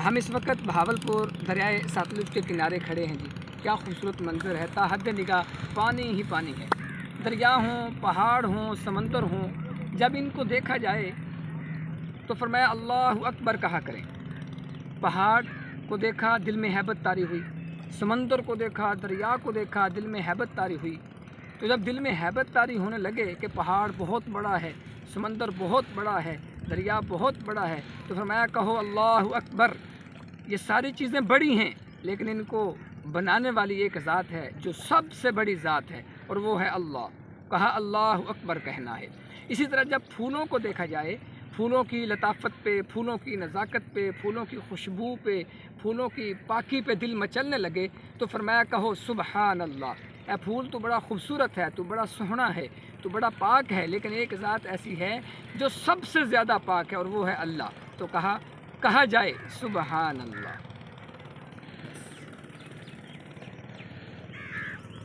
ہم اس وقت بہاولپور دریائے ساتلج کے کنارے کھڑے ہیں جی. کیا خوبصورت منظر ہے، تا حد نگاہ پانی ہی پانی ہے. دریا ہوں، پہاڑ ہوں، سمندر ہوں، جب ان کو دیکھا جائے تو فرمایا اللہ اکبر کہا کریں. پہاڑ کو دیکھا، دل میں ہیبت طاری ہوئی. سمندر کو دیکھا، دریا کو دیکھا، دل میں ہیبت طاری ہوئی. تو جب دل میں ہیبت طاری ہونے لگے کہ پہاڑ بہت بڑا ہے، سمندر بہت بڑا ہے، دریا بہت بڑا ہے، تو فرمایا کہو اللہ اکبر. یہ ساری چیزیں بڑی ہیں لیکن ان کو بنانے والی ایک ذات ہے جو سب سے بڑی ذات ہے، اور وہ ہے اللہ. کہا اللہ اکبر کہنا ہے. اسی طرح جب پھولوں کو دیکھا جائے، پھولوں کی لطافت پہ، پھولوں کی نزاکت پہ، پھولوں کی خوشبو پہ، پھولوں کی پاکی پہ دل مچلنے لگے تو فرمایا کہو سبحان اللہ. اے پھول تو بڑا خوبصورت ہے، تو بڑا سہنا ہے، تو بڑا پاک ہے، لیکن ایک ذات ایسی ہے جو سب سے زیادہ پاک ہے، اور وہ ہے اللہ. تو کہا جائے سبحان اللہ.